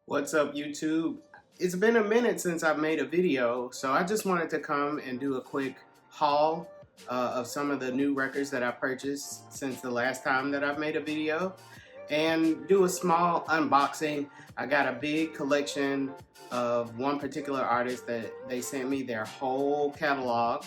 What's up, YouTube? It's been a minute since I've made a video, so I just wanted to come and do a quick haul of some of the new records that I purchased since the last time that I've made a video, and do a small unboxing. I got a big collection of one particular artist that they sent me their whole catalog.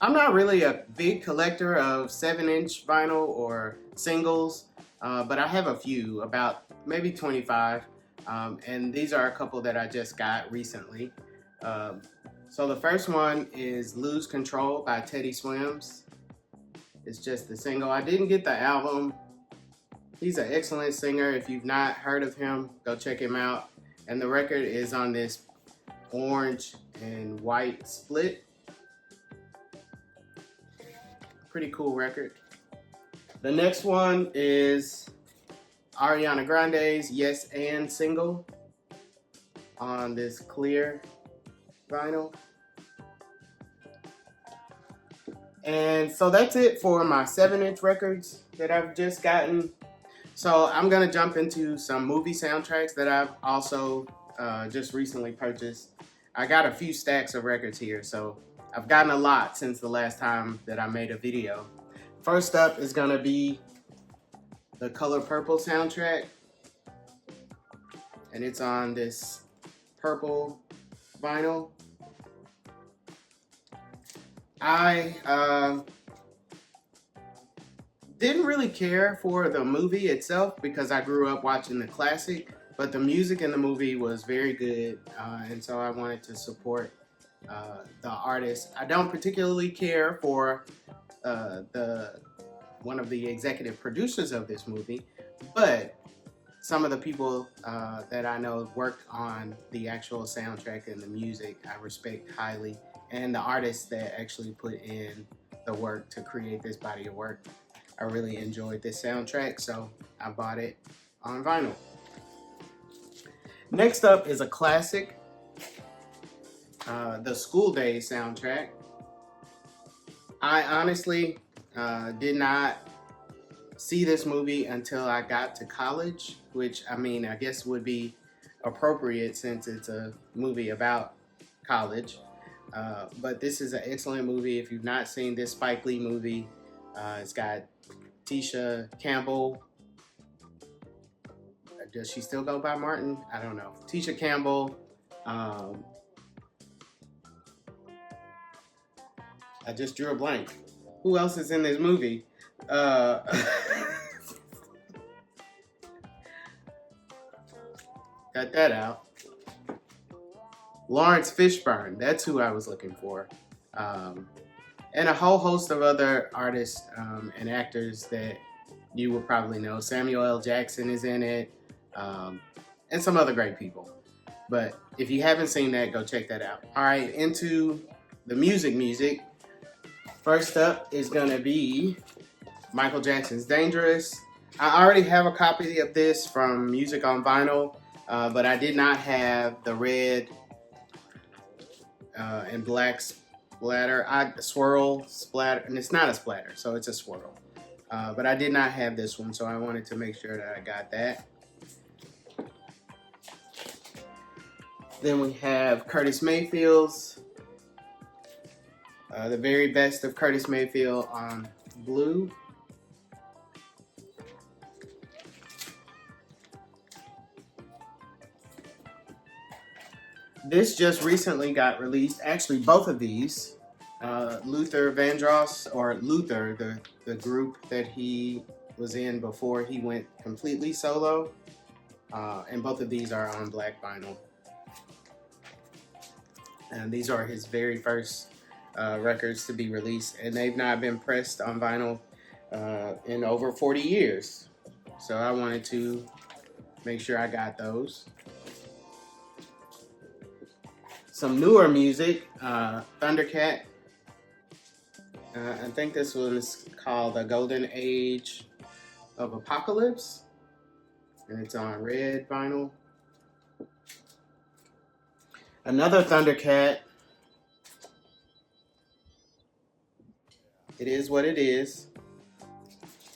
I'm not really a big collector of 7-inch vinyl or singles, but I have a few, about maybe 25, and these are a couple that I just got recently. So the first one is Lose Control by Teddy Swims. It's just the single. I didn't get the album. He's an excellent singer. If you've not heard of him, go check him out. And the record is on this orange and white split. Pretty cool record. The next one is Ariana Grande's Yes and single on this clear vinyl. And so that's it for my 7-inch records that I've just gotten. So I'm gonna jump into some movie soundtracks that I've also just recently purchased. I got a few stacks of records here, so I've gotten a lot since the last time that I made a video. First up is gonna be the Color Purple soundtrack, and it's on this purple vinyl. I didn't really care for the movie itself because I grew up watching the classic, but the music in the movie was very good, and so I wanted to support the artist. I don't particularly care for one of the executive producers of this movie, but some of the people that I know worked on the actual soundtrack and the music I respect highly, and the artists that actually put in the work to create this body of work. I really enjoyed this soundtrack, so I bought it on vinyl. Next up is a classic, the School Days soundtrack. I honestly did not see this movie until I got to college, which I mean, I guess would be appropriate since it's a movie about college. But this is an excellent movie. If you've not seen this Spike Lee movie, it's got Tisha Campbell. Does she still go by Martin? I don't know. Tisha Campbell. I just drew a blank. Who else is in this movie? Got that out. Lawrence Fishburne. That's who I was looking for. And a whole host of other artists and actors that you will probably know. Samuel L. Jackson is in it, and some other great people. But if you haven't seen that, go check that out. All right, into the music. First up is gonna be Michael Jackson's Dangerous. I already have a copy of this from Music on Vinyl, but I did not have the red and black splatter. Swirl splatter, and it's not a splatter, so it's a swirl. But I did not have this one, so I wanted to make sure that I got that. Then we have Curtis Mayfield's The Very Best of Curtis Mayfield on blue. This just recently got released. Actually, both of these. Luther Vandross, or Luther, the group that he was in before he went completely solo. And both of these are on black vinyl. And these are his very first records to be released. And they've not been pressed on vinyl in over 40 years. So I wanted to make sure I got those. Some newer music, Thundercat. I think this was called The Golden Age of Apocalypse, and it's on red vinyl. Another Thundercat. It is what it is.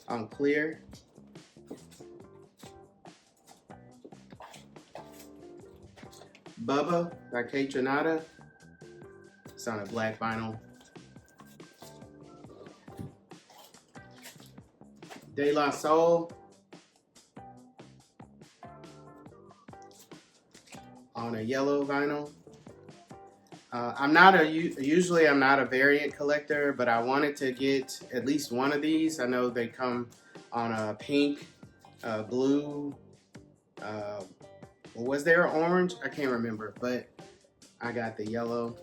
On clear. Bubba by K Tronada. It's on a black vinyl. De La Soul on a yellow vinyl. Usually I'm not a variant collector, but I wanted to get at least one of these. I know they come on a pink, blue, was there an orange? I can't remember, but I got the yellow.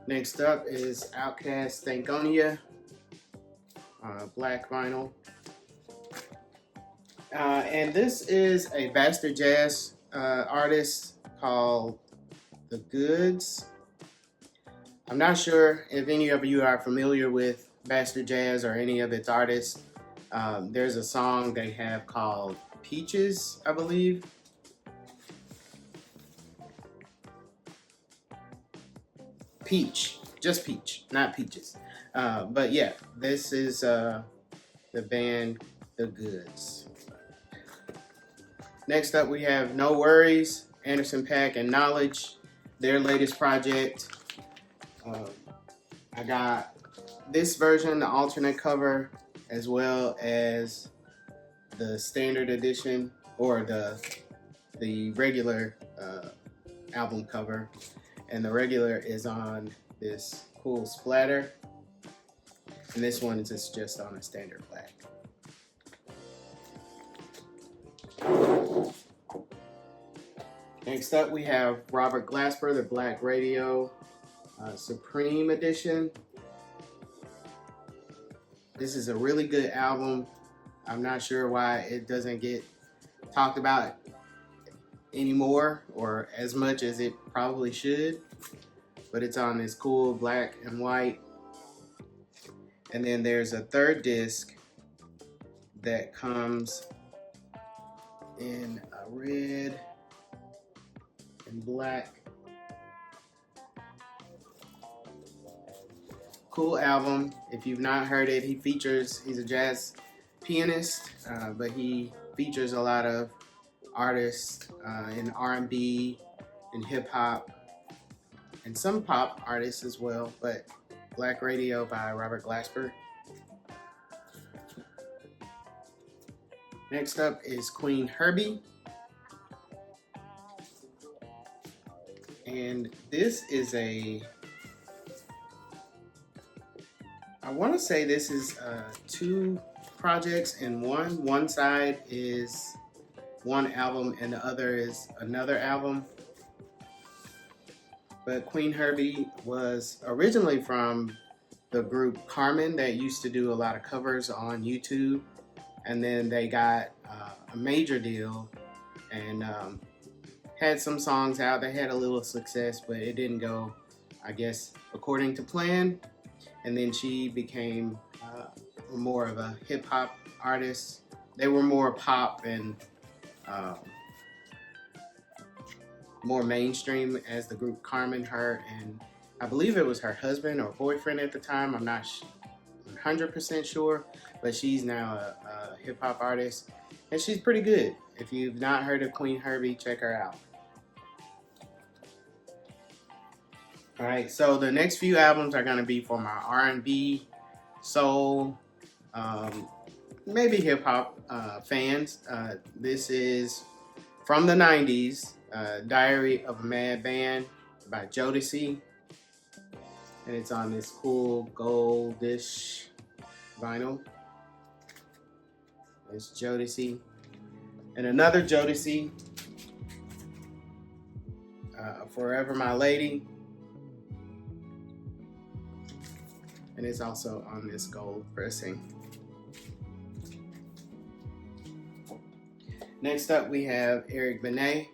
Next up is Outkast Stankonia on a black vinyl. And this is a Bastard Jazz artist called The Goods. I'm not sure if any of you are familiar with Bastard Jazz or any of its artists. There's a song they have called Peaches, I believe. Peach, just Peach, not Peaches. But yeah, this is the band The Goods. Next up, we have No Worries, Anderson .Paak and Knowledge, their latest project. I got this version, the alternate cover, as well as the standard edition, or the regular album cover. And the regular is on this cool splatter, and this one is just on a standard black. Next up, we have Robert Glasper, the Black Radio Supreme Edition. This is a really good album. I'm not sure why it doesn't get talked about anymore, or as much as it probably should, but it's on this cool black and white. And then there's a third disc that comes in a red and black. Cool album. If you've not heard it, he's a jazz pianist, but he features a lot of artists in R&B and hip hop and some pop artists as well, but Black Radio by Robert Glasper. Next up is Queen Herbie. And this is I want to say this is two projects in one. One side is one album and the other is another album. But Queen Herbie was originally from the group Carmen that used to do a lot of covers on YouTube. And then they got a major deal and had some songs out. They had a little success, but it didn't go, I guess, according to plan. And then she became more of a hip hop artist. They were more pop and more mainstream as the group Carmen. Her and I believe it was her husband or boyfriend at the time. I'm not 100% sure, but she's now a hip hop artist and she's pretty good. If you've not heard of Queen Herbie, check her out. All right, so the next few albums are gonna be for my R&B, soul, maybe hip hop fans. This is from the 90s, Diary of a Mad Band by Jodeci. And it's on this cool goldish vinyl. It's Jodeci. And another Jodeci, Forever My Lady. And it's also on this gold pressing. Next up we have Eric Benet.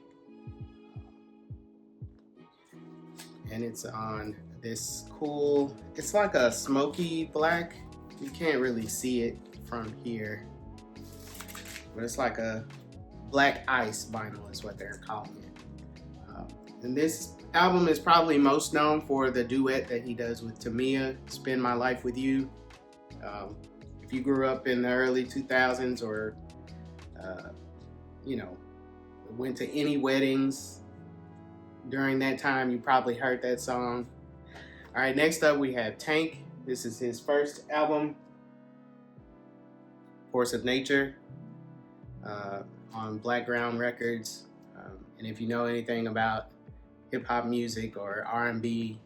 And it's on this cool, it's like a smoky black. You can't really see it from here. But it's like a Black Ice vinyl is what they're calling it. And this album is probably most known for the duet that he does with Tamia, Spend My Life With You. If you grew up in the early 2000s or, you know, went to any weddings during that time, you probably heard that song. All right, next up we have Tank. This is his first album, Force of Nature, on Black Ground Records. And if you know anything about hip hop music or R&B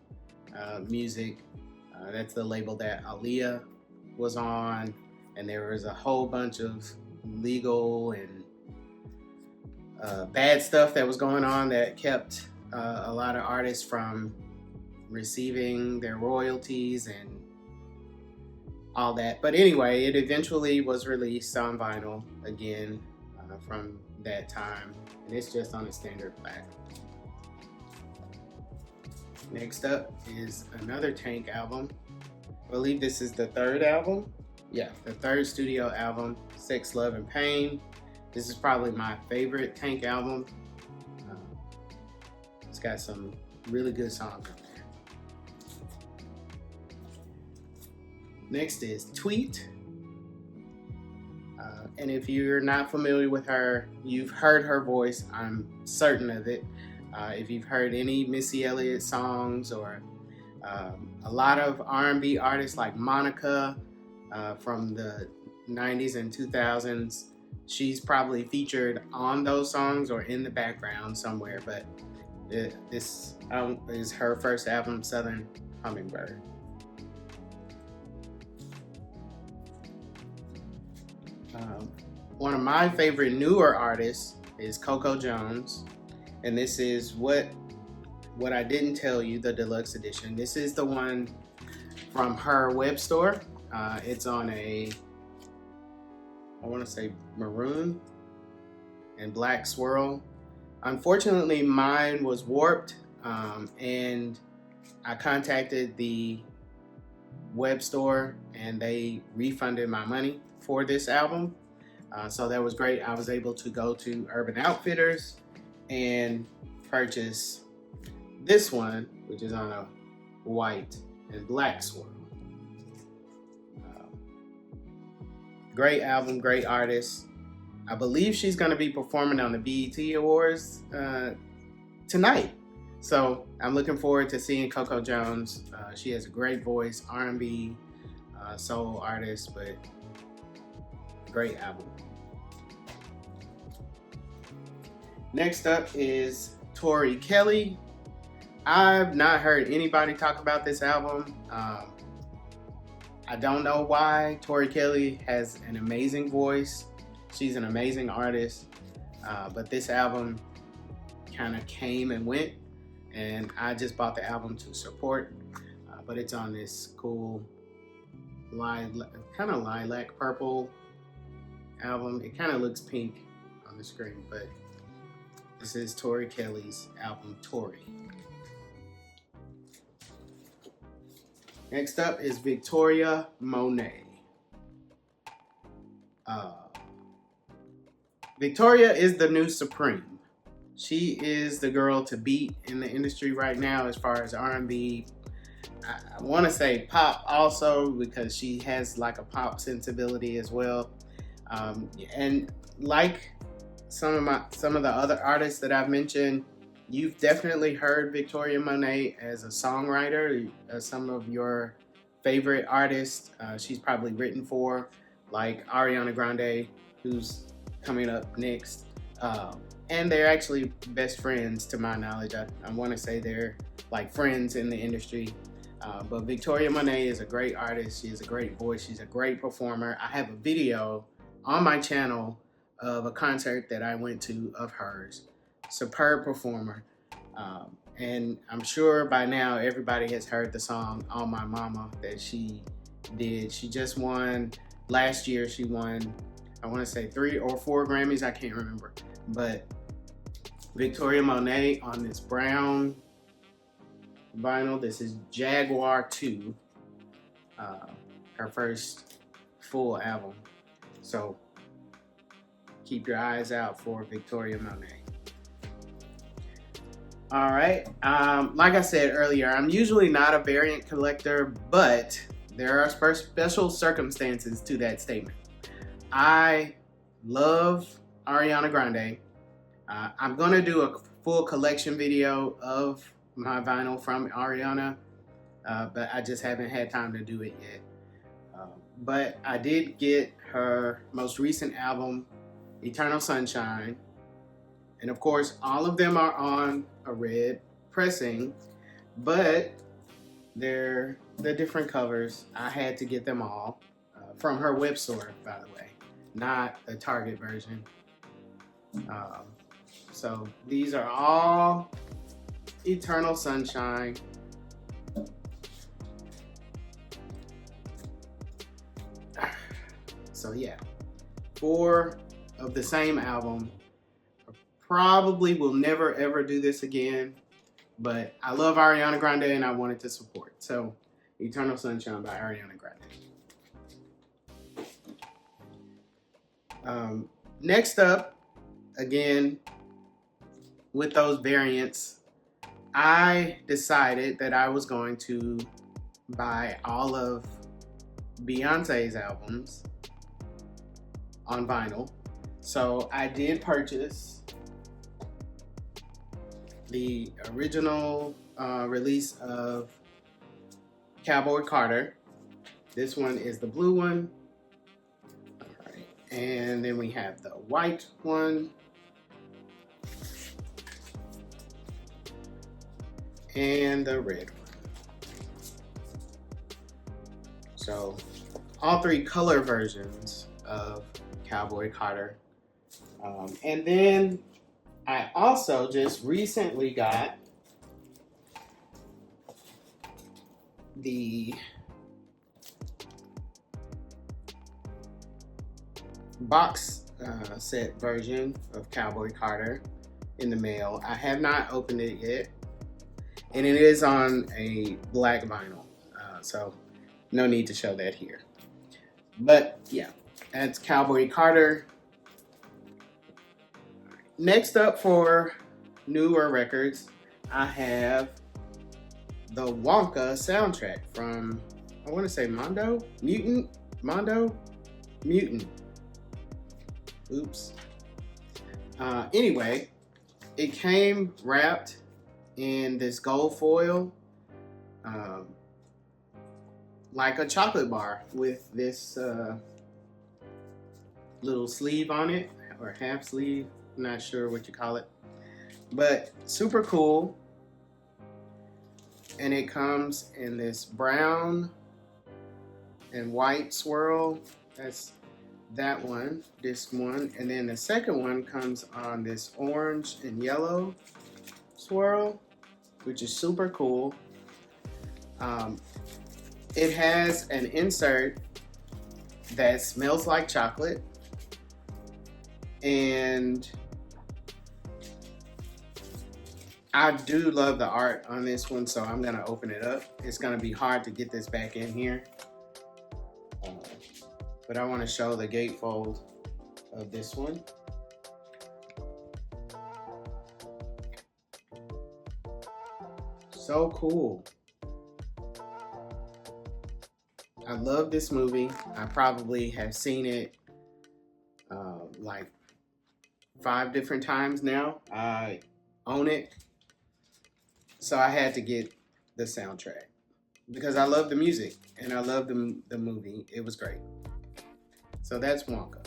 music, that's the label that Aaliyah was on, and there was a whole bunch of legal and bad stuff that was going on that kept a lot of artists from receiving their royalties and all that. But anyway, it eventually was released on vinyl again from that time, and it's just on a standard black. Next up is another Tank album. I believe this is the third album. Yeah, the third studio album, Sex, Love, and Pain. This is probably my favorite Tank album. It's got some really good songs on there. Next is Tweet. And if you're not familiar with her, you've heard her voice, I'm certain of it. If you've heard any Missy Elliott songs or a lot of R&B artists like Monica from the 90s and 2000s, she's probably featured on those songs or in the background somewhere, but this is her first album, Southern Hummingbird. One of my favorite newer artists is Coco Jones, and this is what I didn't tell you, the deluxe edition. This is the one from her web store. It's on I want to say maroon and black swirl. Unfortunately, mine was warped, and I contacted the web store and they refunded my money for this album. So that was great. I was able to go to Urban Outfitters and purchase this one, which is on a white and black swirl. Great album, great artist. I believe she's going to be performing on the BET Awards tonight. So I'm looking forward to seeing Coco Jones. She has a great voice, R&B, soul artist, but great album. Next up is Tori Kelly. I've not heard anybody talk about this album. I don't know why. Tori Kelly has an amazing voice. She's an amazing artist. But this album kind of came and went, and I just bought the album to support. But it's on this cool kind of lilac purple album. It kind of looks pink on the screen, but this is Tori Kelly's album, Tori. Next up is Victoria Monet. Victoria is the new Supreme. She is the girl to beat in the industry right now as far as R&B. I want to say pop also, because she has like a pop sensibility as well. And like some of the other artists that I've mentioned, you've definitely heard Victoria Monet as a songwriter. Some of your favorite artists she's probably written for, like Ariana Grande, who's coming up next. And they're actually best friends to my knowledge. I want to say they're like friends in the industry. But Victoria Monet is a great artist. She has a great voice. She's a great performer. I have a video on my channel of a concert that I went to of hers. Superb performer. And I'm sure by now everybody has heard the song On My Mama that she did. She just won, last year she won, I want to say 3 or 4 Grammys, I can't remember. But Victoria Monet on this brown vinyl, this is Jaguar 2, her first full album. So keep your eyes out for Victoria Monet. All right, like I said earlier, I'm usually not a variant collector, but there are special circumstances to that statement. I love Ariana Grande. I'm gonna do a full collection video of my vinyl from Ariana, but I just haven't had time to do it yet. But I did get her most recent album, Eternal Sunshine. And of course, all of them are on a red pressing, but they're the different covers. I had to get them all from her web store, by the way, not the Target version. So these are all Eternal Sunshine. So yeah, 4 of the same album. Probably will never ever do this again, but I love Ariana Grande and I wanted to support. So Eternal Sunshine by Ariana Grande. Next up, again, with those variants, I decided that I was going to buy all of Beyonce's albums on vinyl. So I did purchase the original release of Cowboy Carter. This one is the blue one. All right. And then we have the white one. And the red one. So all 3 color versions of Cowboy Carter. And then I also just recently got the box set version of Cowboy Carter in the mail. I have not opened it yet, and it is on a black vinyl, so no need to show that here. But yeah, that's Cowboy Carter. Next up for newer records, I have the Wonka soundtrack from, I want to say Mutant. Oops. Anyway, it came wrapped in this gold foil, like a chocolate bar with this little sleeve on it, or half sleeve. Not sure what you call it, but super cool. And it comes in this brown and white swirl. That's that one, this one. And then the second one comes on this orange and yellow swirl, which is super cool. It has an insert that smells like chocolate, and I do love the art on this one, so I'm gonna open it up. It's gonna be hard to get this back in here, but I want to show the gatefold of this one. So cool. I love this movie. I probably have seen it like 5 different times now. I own it. So I had to get the soundtrack because I love the music and I love the movie. It was great. So that's Wonka.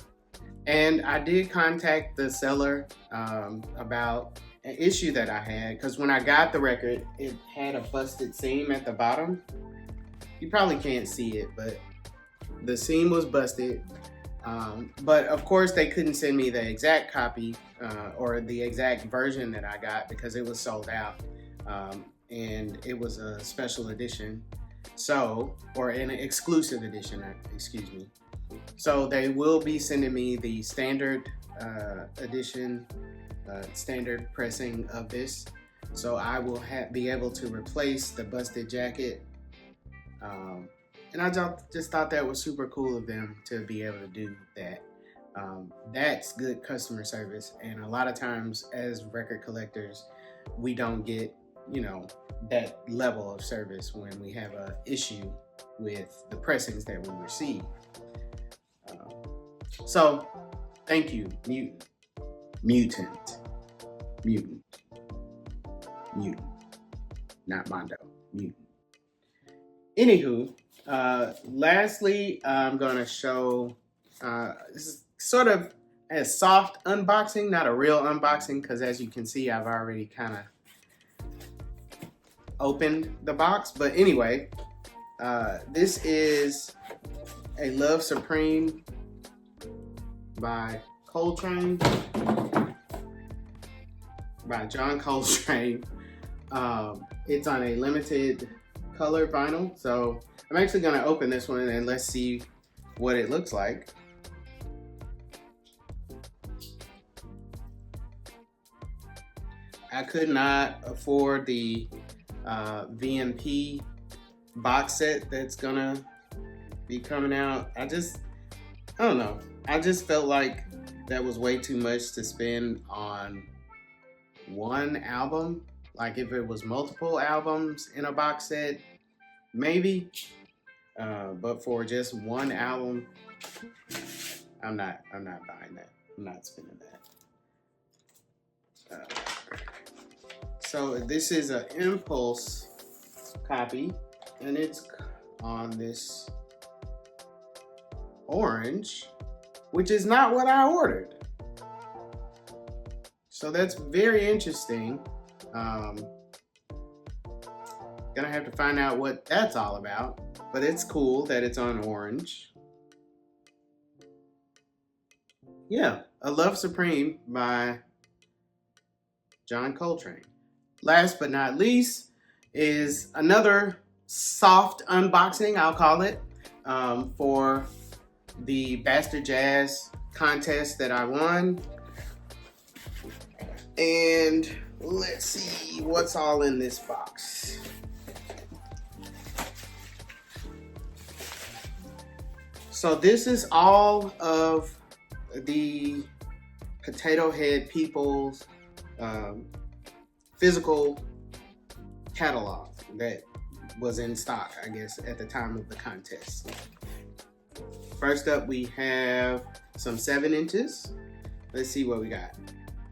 And I did contact the seller about an issue that I had, because when I got the record, it had a busted seam at the bottom. You probably can't see it, but the seam was busted. But of course they couldn't send me the exact copy or the exact version that I got because it was sold out. And it was a special edition, or an exclusive edition, excuse me. So they will be sending me the standard edition, standard pressing of this. So I will be able to replace the busted jacket. And I just thought that was super cool of them to be able to do that. That's good customer service. And a lot of times as record collectors, we don't get, you know, that level of service when we have an issue with the pressings that we receive. So thank you, mutant, not Mondo, mutant. Anywho, lastly, I'm gonna show, this is sort of a soft unboxing, not a real unboxing, because as you can see, I've already kind of opened the box. But anyway, this is a Love Supreme by Coltrane, by John Coltrane. It's on a limited color vinyl, so I'm actually going to open this one and let's see what it looks like. I could not afford the VMP box set that's gonna be coming out. I don't know. I just felt like that was way too much to spend on one album. Like if it was multiple albums in a box set, maybe. But for just one album, I'm not buying that. I'm not spending that. So this is an impulse copy, and it's on this orange, which is not what I ordered. So that's very interesting. Gonna have to find out what that's all about, but it's cool that it's on orange. Yeah, A Love Supreme by John Coltrane. Last but not least is another soft unboxing, I'll call it, for the Bastard Jazz contest that I won. And let's see what's all in this box. So this is all of the Potatohead People's physical catalog that was in stock, I guess, at the time of the contest. First up, we have some 7 inches. Let's see what we got.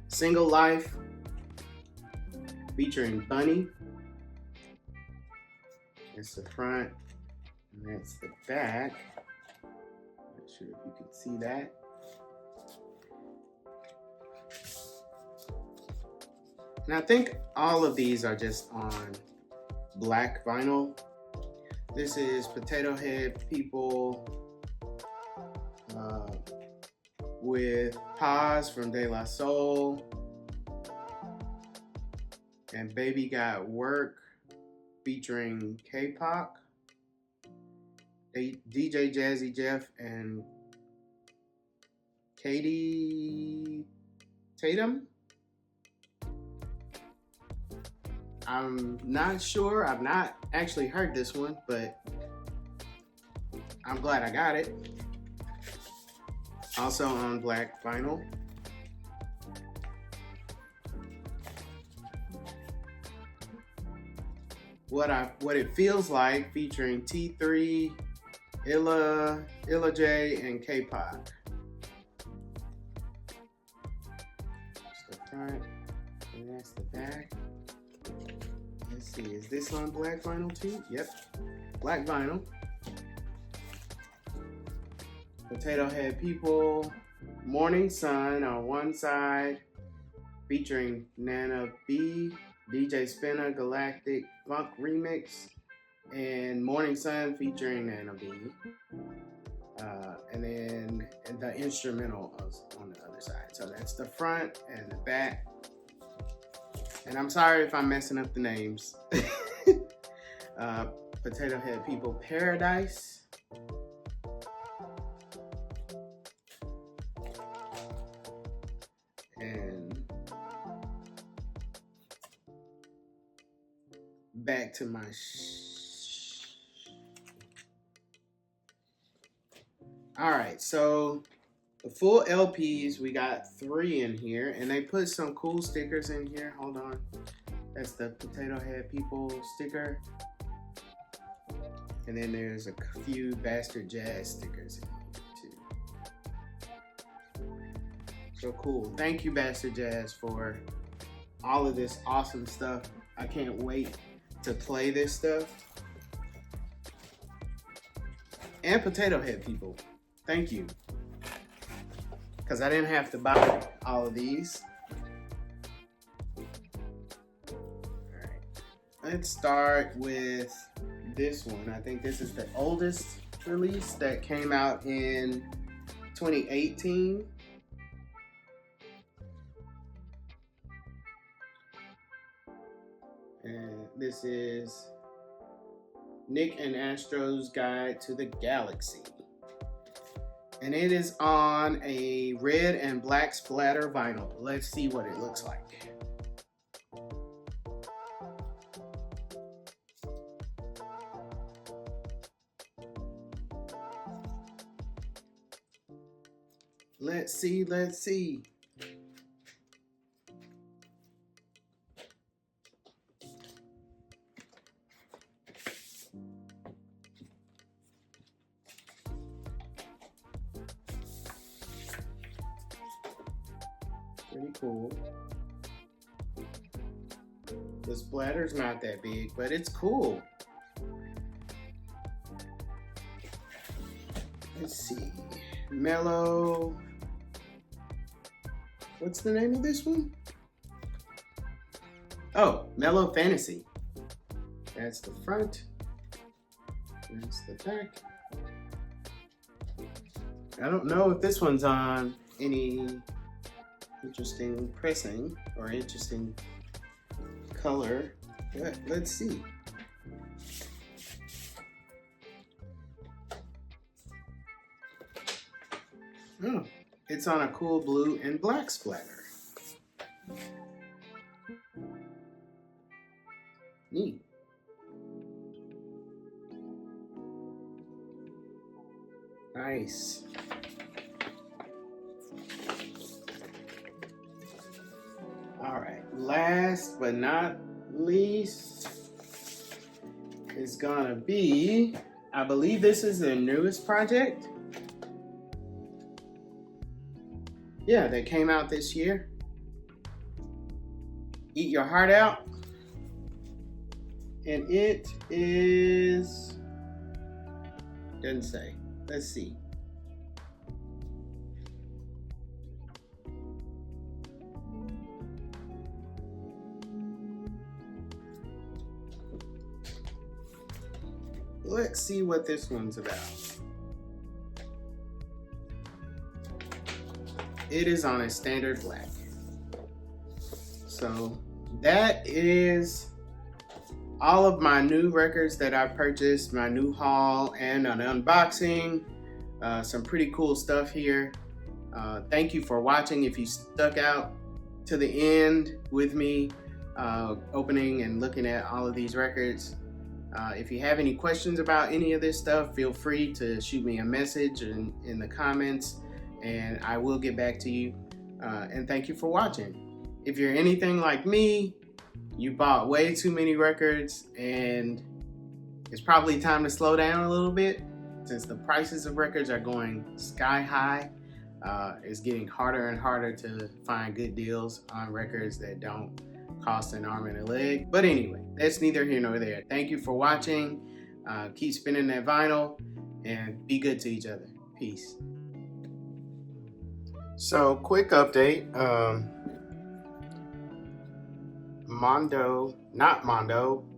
Single Life, featuring Bunny. That's the front, and that's the back. Not sure if you can see that. And I think all of these are just on black vinyl. This is Potatohead People with Paz from De La Soul and Baby Got Work featuring K-Pop, DJ Jazzy Jeff and Katie Tatum. I'm not sure. I've not actually heard this one, but I'm glad I got it. Also on black vinyl. What It Feels Like, featuring T3, Illa J, and K-Pop. That's the front, and that's the back. Let's see, is this on black vinyl too? Yep, black vinyl. Potatohead People, Morning Sun on one side, featuring Nana B, DJ Spinner Galactic Funk Remix, and Morning Sun featuring Nana B. And then the instrumental on the other side. So that's the front and the back. And I'm sorry if I'm messing up the names. Potatohead People Paradise. And back to my all right, so The full LPs, we got 3 in here, and they put some cool stickers in here. Hold on. That's the Potatohead People sticker. And then there's a few Bastard Jazz stickers in here too. So cool. Thank you, Bastard Jazz, for all of this awesome stuff. I can't wait to play this stuff. And Potatohead People, thank you. Because I didn't have to buy all of these. Alright, let's start with this one. I think this is the oldest release that came out in 2018. And this is Nick and Astro's Guide to the Galaxy. And it is on a red and black splatter vinyl. Let's see what it looks like. Let's see, let's see. Pretty cool. The splatter's not that big, but it's cool. Let's see. Mellow. What's the name of this one? Oh, Mellow Fantasy. That's the front. That's the back. I don't know if this one's on any interesting pressing or interesting color, but let's see. Oh, it's on a cool blue and black splatter. Neat. Nice. All right, last but not least is gonna be, I believe this is their newest project. Yeah, that came out this year. Eat Your Heart Out. And it is, doesn't say. Let's see. Let's see what this one's about. It is on a standard black. So that is all of my new records that I purchased, my new haul and an unboxing. Some pretty cool stuff here. Thank you for watching. If you stuck out to the end with me, opening and looking at all of these records. If you have any questions about any of this stuff, feel free to shoot me a message in the comments and I will get back to you. And thank you for watching. If you're anything like me, you bought way too many records and it's probably time to slow down a little bit since the prices of records are going sky high. It's getting harder and harder to find good deals on records that don't cost an arm and a leg. But anyway, that's neither here nor there. Thank you for watching. Keep spinning that vinyl and be good to each other. Peace. So, quick update.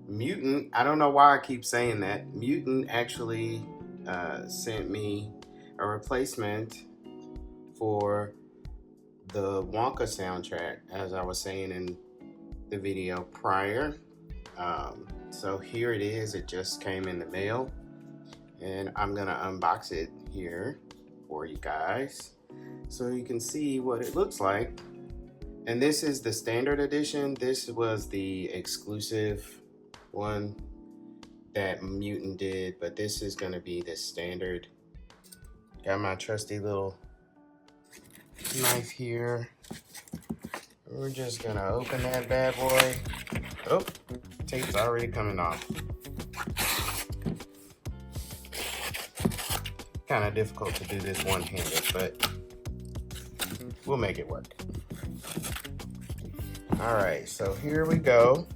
Mutant, I don't know why I keep saying that. Mutant actually sent me a replacement for the Wonka soundtrack, as I was saying in the video prior. So here it is. It just came in the mail and I'm gonna unbox it here for you guys so you can see what it looks like. And this is the standard edition. This was the exclusive one that Mutant did, but this is gonna be the standard. Got my trusty little knife here. We're just gonna open that bad boy. Oh, tape's already coming off. Kind of difficult to do this one-handed, but we'll make it work. All right, so here we go.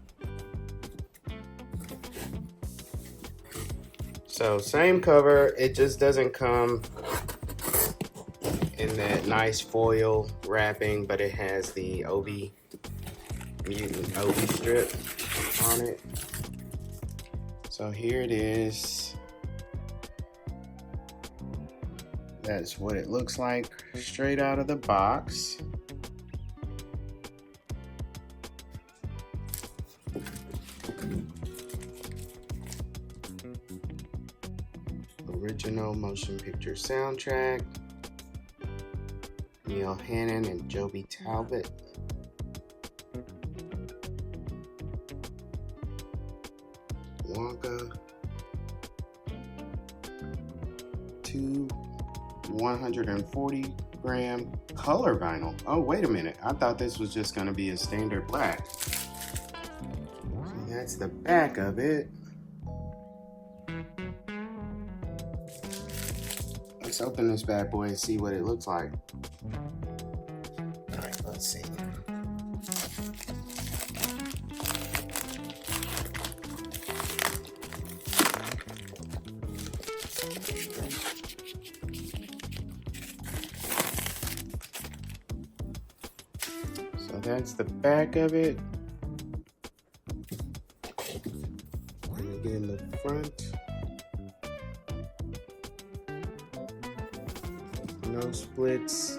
So same cover, it just doesn't come in that nice foil wrapping, but it has the mutant OB strip on it. So here it is. That's what it looks like straight out of the box. Original motion picture soundtrack. Neil Hannon and Joby Talbot. Wonka. 2 140-gram color vinyl. Oh, wait a minute. I thought this was just going to be a standard black. So that's the back of it. Let's open this bad boy and see what it looks like. All right, let's see. So that's the back of it. And again, the front. No splits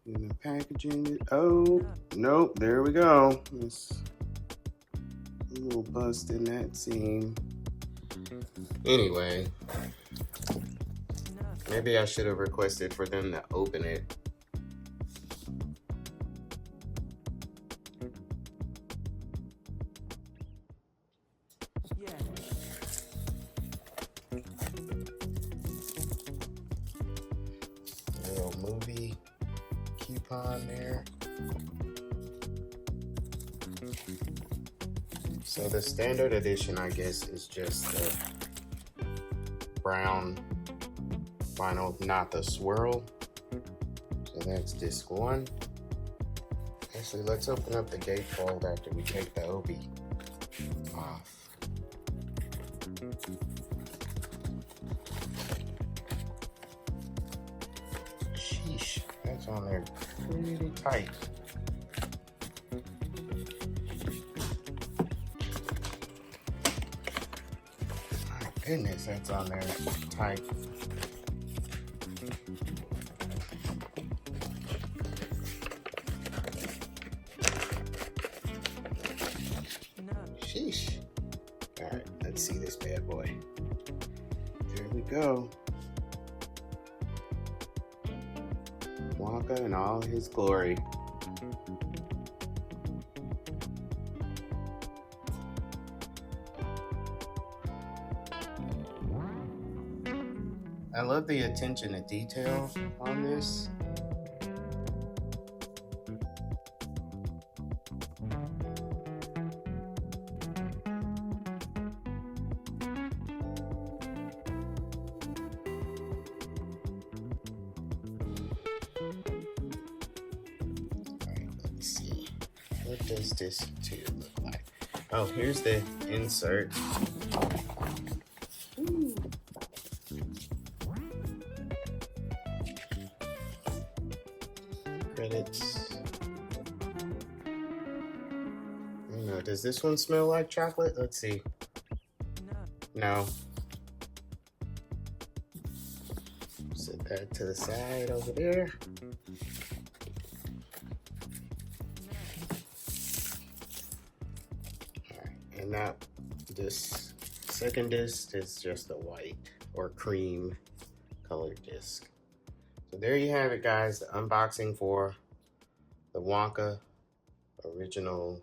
in the packaging. Oh, nope, there we go. It's a little bust in that seam. Anyway, maybe I should have requested for them to open it. Little movie coupon there. So the standard edition, I guess, is just the brown vinyl, not the swirl. So that's disc 1. Actually, let's open up the gatefold after we take the OB off. Sheesh, that's on there pretty tight. My goodness, that's on there tight. Sheesh. All right, let's see this bad boy. There we go. Wonka in all his glory. I love the attention to detail on this. Let's see. What does this 2 look like? Oh, here's the insert. Ooh. Credits. I don't know, does this one smell like chocolate? Let's see. No. Set that to the side over there. And now this second disc is just a white or cream colored disc. So there you have it, guys, the unboxing for the Wonka original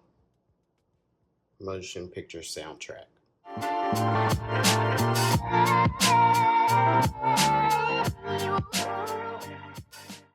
motion picture soundtrack.